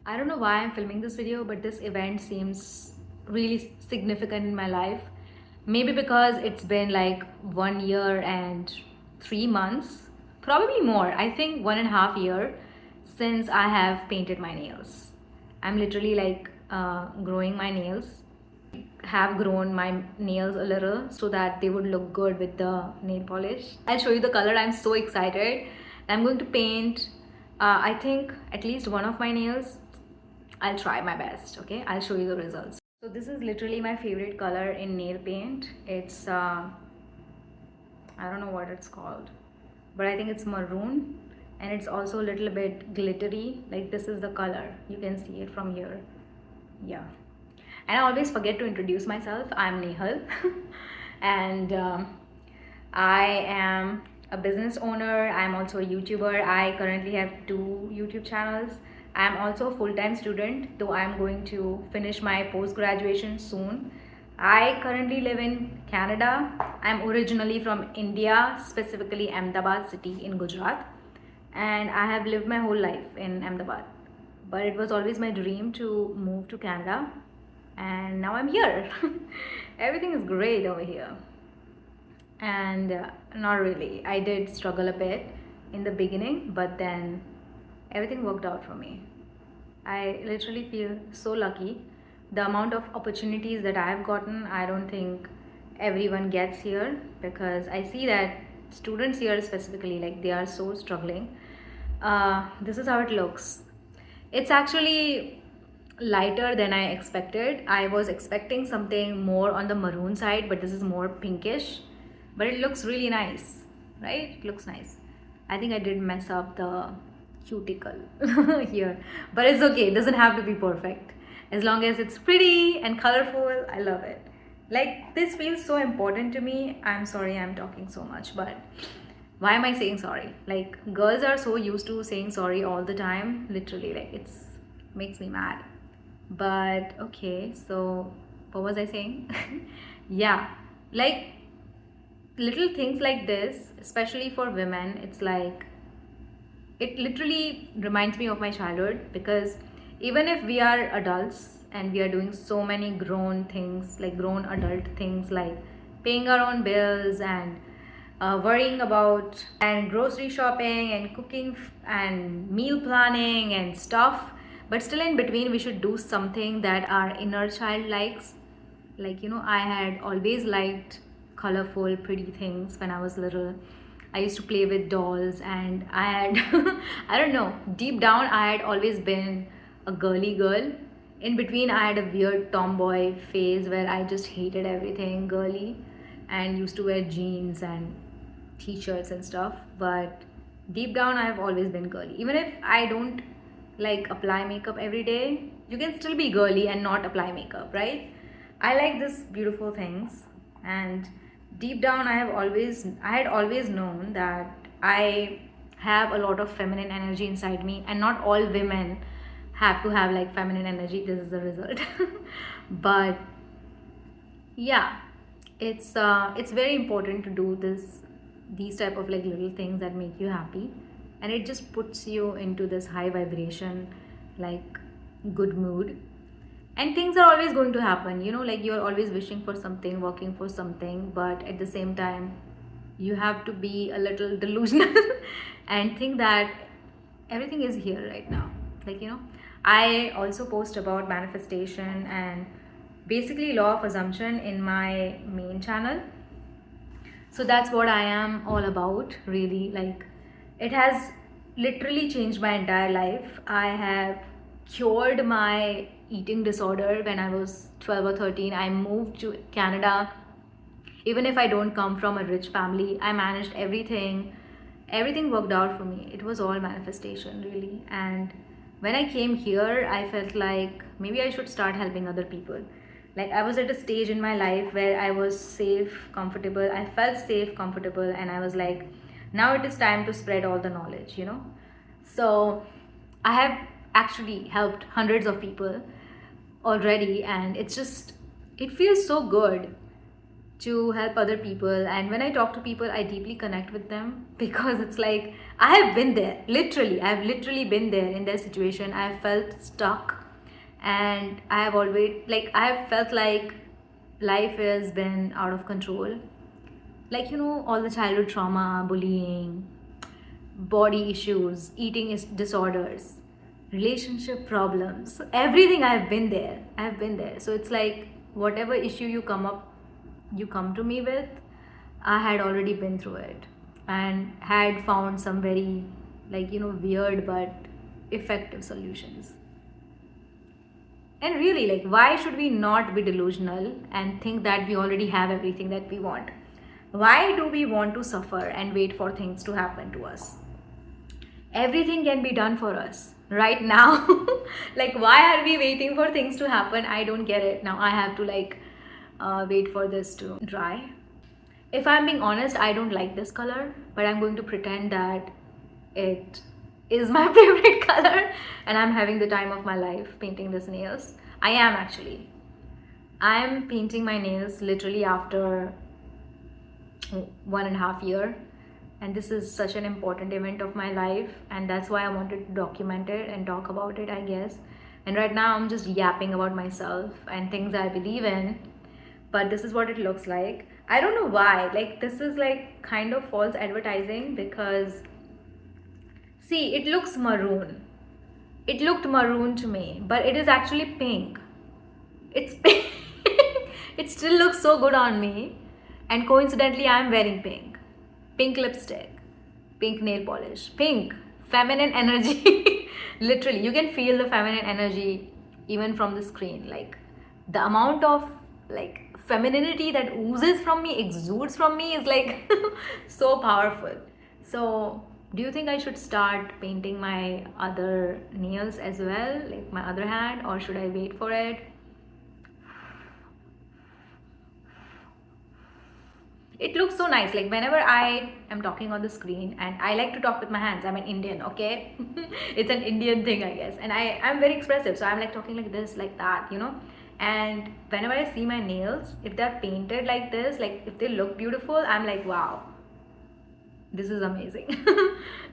I don't know why I'm filming this video, but this event seems really significant in my life. Maybe because it's been like 1 year and 3 months, probably more. I think 1.5 year since I have painted my nails. I'm literally like growing my nails, have grown my nails a little so that they would look good with the nail polish. I'll show you the color. I'm so excited. I'm going to paint, I think, at least one of my nails. I'll try my best. Okay, I'll show you the results. So this is literally my favorite color in nail paint. It's I don't know what it's called, but I think it's maroon, and it's also a little bit glittery. Like, this is the color, you can see it from here. Yeah. And I always forget to introduce myself. I'm Nehal and I am a business owner. I'm also a YouTuber. I currently have 2 YouTube channels. I'm also a full-time student, though I'm going to finish my post-graduation soon. I currently live in Canada. I'm originally from India, specifically Ahmedabad city in Gujarat, and I have lived my whole life in Ahmedabad. But it was always my dream to move to Canada, and now I'm here. Everything is great over here. And not really. I did struggle a bit in the beginning, but then everything worked out for me. I literally feel so lucky. The amount of opportunities that I've gotten, I don't think everyone gets here, because I see that students here specifically, like, they are so struggling. This is how it looks. It's actually lighter than I expected. I was expecting something more on the maroon side, but this is more pinkish. But it looks really nice, right? It looks nice. I think I did mess up the cuticle here, but it's okay. It doesn't have to be perfect. As long as it's pretty and colorful, I love it. Like, this feels so important to me. I'm sorry I'm talking so much, but why am I saying sorry? Like, girls are so used to saying sorry all the time, literally, like, it's makes me mad. But okay, so what was I saying? Yeah, like, little things like this, especially for women, it's like, it literally reminds me of my childhood, because even if we are adults and we are doing so many grown things, like grown adult things, like paying our own bills and worrying about and grocery shopping and cooking and meal planning and stuff, but still in between we should do something that our inner child likes. Like, I had always liked colorful, pretty things when I was little. I used to play with dolls, and I had, I don't know, deep down, I had always been a girly girl. In between, I had a weird tomboy phase where I just hated everything girly and used to wear jeans and t shirts and stuff. But deep down, I've always been girly. Even if I don't like apply makeup every day, you can still be girly and not apply makeup, right? I like this beautiful things, and deep down I had always known that I have a lot of feminine energy inside me, and not all women have to have like feminine energy. This is the result. But yeah, it's very important to do these type of like little things that make you happy, and it just puts you into this high vibration, like, good mood. And things are always going to happen, like, you're always wishing for something, working for something, but at the same time you have to be a little delusional and think that everything is here right now. Like, I also post about manifestation and basically law of assumption in my main channel. So that's what I am all about, really. Like, it has literally changed my entire life. I have cured my eating disorder when I was 12 or 13. I moved to Canada. Even if I don't come from a rich family, I managed everything. Everything worked out for me. It was all manifestation, really. And when I came here, I felt like maybe I should start helping other people. Like, I was at a stage in my life where I was safe, comfortable. I felt safe, comfortable, and I was like, now it is time to spread all the knowledge. So I have actually helped hundreds of people already, and it feels so good to help other people. And when I talk to people, I deeply connect with them because it's like I have been there. Literally, I've literally been there in their situation. I have felt stuck, and I have always, like, I have felt like life has been out of control. Like, all the childhood trauma, bullying, body issues, disorders, relationship problems, everything. I've been there. I've been there. So it's like whatever issue you come to me with, I had already been through it and had found some very, like, weird but effective solutions. And really, like, why should we not be delusional and think that we already have everything that we want? Why do we want to suffer and wait for things to happen to us? Everything can be done for us right now. Like, why are we waiting for things to happen? I don't get it. Now I have to, like, wait for this to dry. If I'm being honest, I don't like this color, but I'm going to pretend that it is my favorite color, and I'm having the time of my life painting these nails. I am actually. I'm painting my nails literally after 1.5 years, and this is such an important event of my life, and that's why I wanted to document it and talk about it, I guess. And right now I'm just yapping about myself and things I believe in, but this is what it looks like. I don't know why, like, this is like kind of false advertising because see, it looks maroon. It looked maroon to me, but it is actually pink. It's pink. It still looks so good on me, and coincidentally I'm wearing pink. Pink lipstick, pink nail polish, pink, feminine energy. Literally, you can feel the feminine energy even from the screen. Like, the amount of, like, femininity that oozes from me, exudes from me, is like so powerful. So do you think I should start painting my other nails as well, like my other hand, or should I wait for it? It looks so nice. Like, whenever I am talking on the screen, and I like to talk with my hands, I'm an Indian, okay? It's an Indian thing, I guess, and I'm very expressive, so I'm like talking like this, like that, and whenever I see my nails, if they're painted like this, like if they look beautiful, I'm like, wow, this is amazing.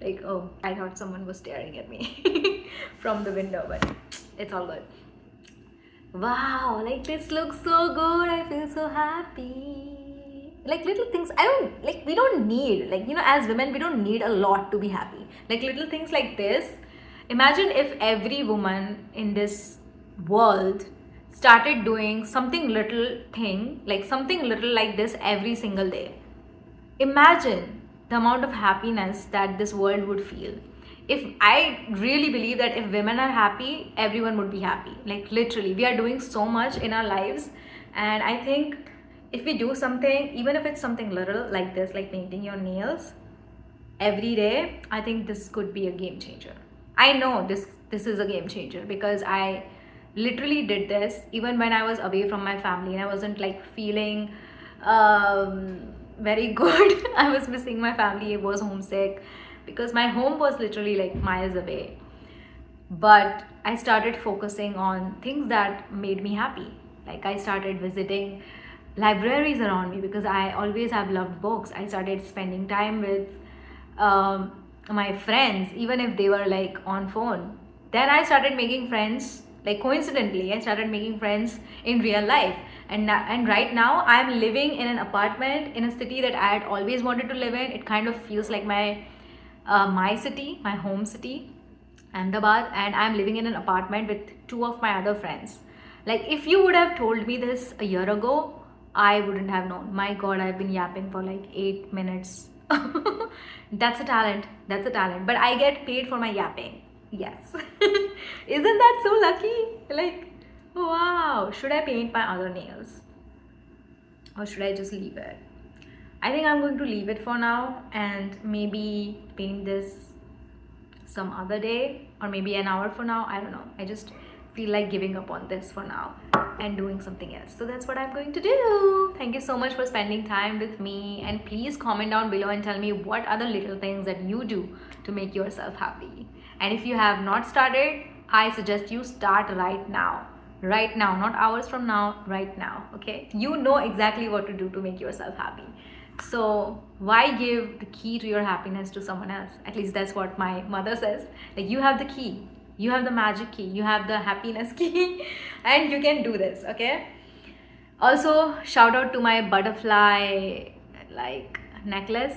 Like, oh, I thought someone was staring at me from the window, but it's all good. Wow, like, this looks so good. I feel so happy. Like, little things, we don't need, like, as women, we don't need a lot to be happy. Like, little things like this. Imagine if every woman in this world started doing something little thing, like something little like this every single day. Imagine the amount of happiness that this world would feel. I really believe that if women are happy, everyone would be happy. Like, literally, we are doing so much in our lives, and I think if we do something, even if it's something little like this, like painting your nails every day, I think this could be a game changer. I know this is a game changer because I literally did this even when I was away from my family and I wasn't, like, feeling very good. I was missing my family. I was homesick because my home was literally, like, miles away. But I started focusing on things that made me happy. Like, I started visiting libraries around me because I always have loved books. I started spending time with my friends, even if they were, like, on phone. Then I started making friends. Like, coincidentally, I started making friends in real life. And right now, I'm living in an apartment in a city that I had always wanted to live in. It kind of feels like my city, my home city, Ahmedabad, and I'm living in an apartment with two of my other friends. Like, if you would have told me this a year ago, I wouldn't have known. My God, I've been yapping for like 8 minutes. That's a talent. That's a talent. But I get paid for my yapping. Yes. Isn't that so lucky? Like, wow. Should I paint my other nails? Or should I just leave it? I think I'm going to leave it for now and maybe paint this some other day or maybe an hour for now. I don't know. I just feel like giving up on this for now and doing something else. So that's what I'm going to do. Thank you so much for spending time with me, and please comment down below and tell me what are the little things that you do to make yourself happy. And if you have not started, I suggest you start right now. right now, not hours from now, right now. Okay, you know exactly what to do to make yourself happy. So why give the key to your happiness to someone else? At least that's what my mother says. Like, you have the key, you have the magic key, you have the happiness key, and you can do this. Okay, also shout out to my butterfly like necklace.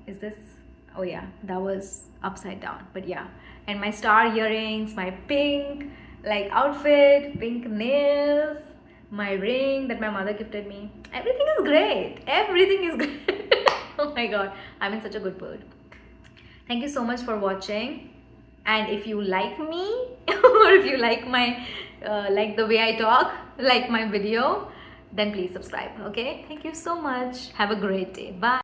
Is this, oh yeah, that was upside down, but yeah. And my star earrings, my pink like outfit, pink nails, my ring that my mother gifted me. Everything is great, everything is great. Oh my god, I'm in such a good mood. Thank you so much for watching. And if you like me or if you like my like the way I talk, like my video, then please subscribe. Okay, thank you so much. Have a great day. Bye.